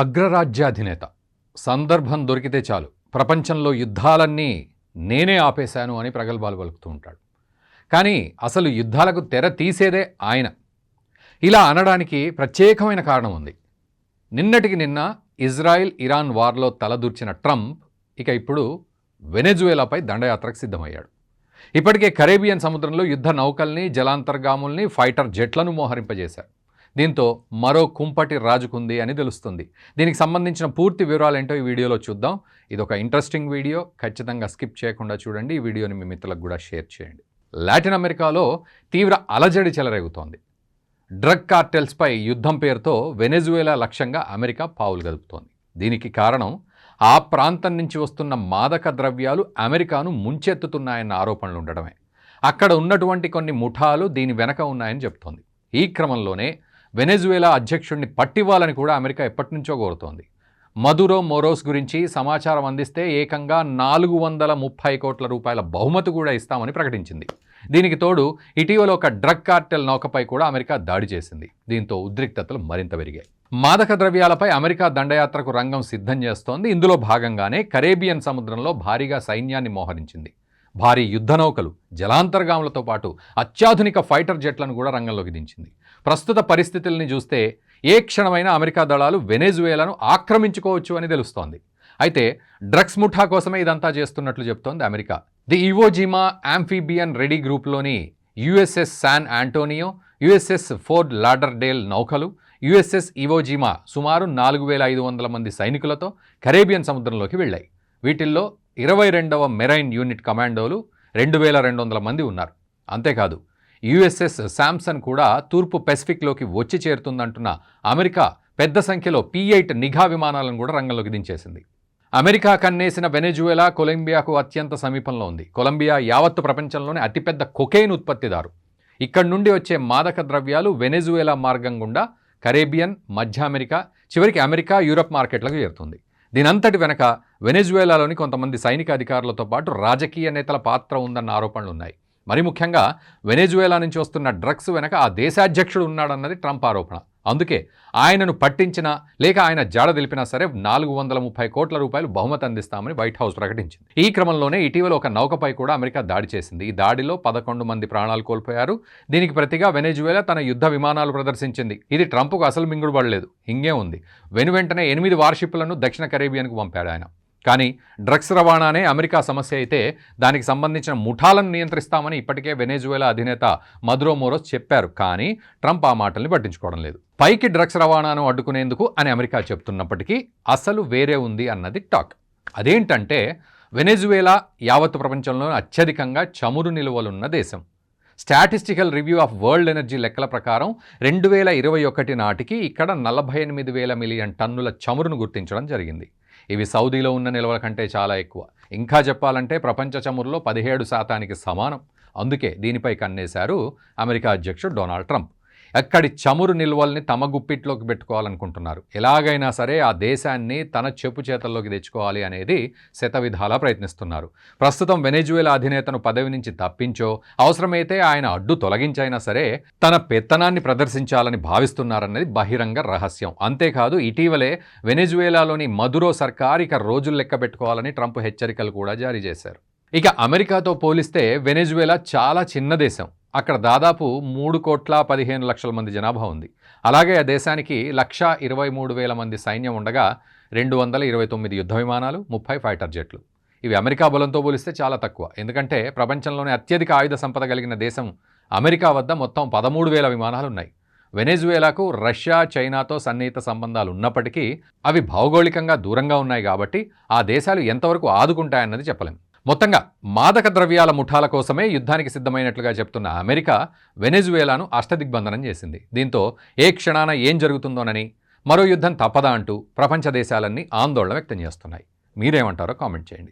అగ్రరాజ్యాధినేత సందర్భం దొరికితే చాలు ప్రపంచంలో యుద్ధాలన్నీ నేనే ఆపేశాను అని ప్రగల్భాలు పలుకుతూ ఉంటాడు. కానీ అసలు యుద్ధాలకు తెర తీసేదే ఆయన. ఇలా అనడానికి ప్రత్యేకమైన కారణం ఉంది. నిన్నటికి నిన్న ఇజ్రాయిల్ ఇరాన్ వార్లో తలదూర్చిన ట్రంప్ ఇక ఇప్పుడు వెనెజువేలాపై దండయాత్రకు సిద్ధమయ్యాడు. ఇప్పటికే కరేబియన్ సముద్రంలో యుద్ధ నౌకల్ని, జలాంతర్గాముల్ని, ఫైటర్ జెట్లను మోహరింపజేశారు. దీంతో మరో కుంపటి రాజుకుంది అని తెలుస్తుంది. దీనికి సంబంధించిన పూర్తి వివరాలు ఏంటో ఈ వీడియోలో చూద్దాం. ఇది ఒక ఇంట్రెస్టింగ్ వీడియో, ఖచ్చితంగా స్కిప్ చేయకుండా చూడండి. ఈ వీడియోని మీ మిత్రులకు కూడా షేర్ చేయండి. లాటిన్ అమెరికాలో తీవ్ర అలజడి చెలరేగుతోంది. డ్రగ్ కార్టెల్స్పై యుద్ధం పేరుతో వెనెజువేలా లక్ష్యంగా అమెరికా పావులు గదుపుతోంది. దీనికి కారణం ఆ ప్రాంతం నుంచి వస్తున్న మాదక ద్రవ్యాలు అమెరికాను ముంచెత్తుతున్నాయన్న ఆరోపణలు ఉండడమే. అక్కడ ఉన్నటువంటి కొన్ని ముఠాలు దీని వెనక ఉన్నాయని చెప్తోంది. ఈ క్రమంలోనే వెనెజువేలా అధ్యక్షుడిని పట్టివ్వాలని కూడా అమెరికా ఎప్పటి నుంచో కోరుతోంది. మదురో మోరోస్ గురించి సమాచారం అందిస్తే ఏకంగా 430 కోట్ల రూపాయల బహుమతి కూడా ఇస్తామని ప్రకటించింది. దీనికి తోడు ఇటీవల ఒక డ్రగ్ కార్టెల్ నౌకపై కూడా అమెరికా దాడి చేసింది. దీంతో ఉద్రిక్తతలు మరింత పెరిగాయి. మాదక ద్రవ్యాలపై అమెరికా దండయాత్రకు రంగం సిద్ధం చేస్తోంది. ఇందులో భాగంగానే కరేబియన్ సముద్రంలో భారీగా సైన్యాన్ని మోహరించింది. భారీ యుద్ధ నౌకలు, జలాంతర్గాములతో పాటు అత్యాధునిక ఫైటర్ జెట్లను కూడా రంగంలోకి దించింది. ప్రస్తుత పరిస్థితుల్ని చూస్తే ఏ క్షణమైనా అమెరికా దళాలు వెనెజువేలాను ఆక్రమించుకోవచ్చు అని తెలుస్తోంది. అయితే డ్రగ్స్ ముఠా కోసమే ఇదంతా చేస్తున్నట్లు చెప్తోంది America. The Iwo Jima amphibian ready గ్రూప్లోని USS San Antonio, USS Fort Lauderdale నౌకలు, యుఎస్ఎస్ ఇవోజిమా సుమారు 4500 మంది సైనికులతో కరేబియన్ సముద్రంలోకి వెళ్ళాయి. వీటిల్లో 22వ మెరైన్ యూనిట్ కమాండోలు 2200 మంది ఉన్నారు. అంతేకాదు యుఎస్ఎస్ శాంసన్ కూడా తూర్పు పెసిఫిక్లోకి వచ్చి చేరుతుందంటున్న అమెరికా పెద్ద సంఖ్యలో P-8 నిఘా విమానాలను కూడా రంగంలోకి దించేసింది. అమెరికా కన్నేసిన వెనెజువేలా కొలంబియాకు అత్యంత సమీపంలో ఉంది. కొలంబియా యావత్తు ప్రపంచంలోనే అతిపెద్ద కొకైన్ ఉత్పత్తిదారు. ఇక్కడి నుండి వచ్చే మాదక ద్రవ్యాలు వెనెజువేలా మార్గం గుండా కరేబియన్, మధ్య అమెరికా, చివరికి అమెరికా, యూరప్ మార్కెట్లకు చేరుతుంది. దీనంతటి వెనక వెనెజువేలాలోని కొంతమంది సైనిక అధికారులతో పాటు రాజకీయ నేతల పాత్ర ఉందన్న ఆరోపణలు ఉన్నాయి. మరి ముఖ్యంగా వెనెజువేలా నుంచి వస్తున్న డ్రగ్స్ వెనక ఆ దేశాధ్యక్షుడు ఉన్నాడన్నది ట్రంప్ ఆరోపణ. అందుకే ఆయనను పట్టించినా లేక ఆయన జాడ తెలిపినా సరే 430 కోట్ల రూపాయలు బహుమతి అందిస్తామని వైట్ హౌస్ ప్రకటించింది. ఈ క్రమంలోనే ఇటీవల ఒక నౌకపై కూడా అమెరికా దాడి చేసింది. ఈ దాడిలో 11 మంది ప్రాణాలు కోల్పోయారు. దీనికి ప్రతిగా వెనెజువేలా తన యుద్ధ విమానాలు ప్రదర్శించింది. ఇది ట్రంప్కు అసలు మింగుడు పడలేదు, ఇంగే ఉంది. వెనువెంటనే 8 వార్షిప్లను దక్షిణ కరేబియన్కు పంపాడు ఆయన. కానీ డ్రగ్స్ రవాణానే అమెరికా సమస్య అయితే దానికి సంబంధించిన ముఠాలను నియంత్రిస్తామని ఇప్పటికే వెనెజువేలా అధినేత మదురో మోరోస్ చెప్పారు. కానీ ట్రంప్ ఆ మాటల్ని పట్టించుకోవడం లేదు. పైకి డ్రగ్స్ రవాణాను అడ్డుకునేందుకు అని అమెరికా చెప్తున్నప్పటికీ అసలు వేరే ఉంది అన్నది టాక్. అదేంటంటే వెనెజువేలా యావత్తు ప్రపంచంలో అత్యధికంగా చమురు నిల్వలున్న దేశం. Statistical review of world energy లెక్కల ప్రకారం 2021 నాటికి ఇక్కడ 48,000 మిలియన్ టన్నుల చమురును గుర్తించడం జరిగింది. ఇవి సౌదీలో ఉన్న నిల్వల కంటే చాలా ఎక్కువ. ఇంకా చెప్పాలంటే ప్రపంచ చమురులో 17% సమానం. అందుకే దీనిపై కన్నేశారు అమెరికా అధ్యక్షుడు డొనాల్డ్ ట్రంప్. ఎక్కడి చమురు నిల్వల్ని తమ గుప్పిట్లోకి పెట్టుకోవాలనుకుంటున్నారు. ఎలాగైనా సరే ఆ దేశాన్ని తన చెప్పు చేతల్లోకి తెచ్చుకోవాలి అనేది శతవిధాలా ప్రయత్నిస్తున్నారు. ప్రస్తుతం వెనెజువేలా అధినేతను పదవి నుంచి తప్పించో, అవసరమైతే ఆయన అడ్డు తొలగించైనా సరే తన పెత్తనాన్ని ప్రదర్శించాలని భావిస్తున్నారన్నది బహిరంగ రహస్యం. అంతేకాదు ఇటీవలే వెనెజువేలాలోని మదురో సర్కార్ ఇక రోజులు లెక్క పెట్టుకోవాలని ట్రంప్ హెచ్చరికలు కూడా జారీ చేశారు. ఇక అమెరికాతో పోలిస్తే వెనెజువేలా చాలా చిన్న దేశం. అక్కడ దాదాపు 3,15,00,000 మంది జనాభా ఉంది. అలాగే ఆ దేశానికి 1,23,000 మంది సైన్యం ఉండగా 229 యుద్ధ విమానాలు, 30 ఫైటర్ జెట్లు. ఇవి అమెరికా బలంతో పోలిస్తే చాలా తక్కువ. ఎందుకంటే ప్రపంచంలోనే అత్యధిక ఆయుధ సంపద కలిగిన దేశం అమెరికా వద్ద మొత్తం 13,000 విమానాలు ఉన్నాయి. వెనెజువేలాకు రష్యా, చైనాతో సన్నిహిత సంబంధాలు ఉన్నప్పటికీ అవి భౌగోళికంగా దూరంగా ఉన్నాయి కాబట్టి ఆ దేశాలు ఎంతవరకు ఆదుకుంటాయన్నది చెప్పలేం. మొత్తంగా మాదక ద్రవ్యాల ముఠాల కోసమే యుద్ధానికి సిద్ధమైనట్లుగా చెప్తున్న అమెరికా వెనెజువేలాను అష్టదిగ్బంధనం చేసింది. దీంతో ఏ క్షణాన ఏం జరుగుతుందోనని, మరో యుద్ధం తప్పదా అంటూ ప్రపంచ దేశాలన్నీ ఆందోళన వ్యక్తం చేస్తున్నాయి. మీరేమంటారో కామెంట్ చేయండి.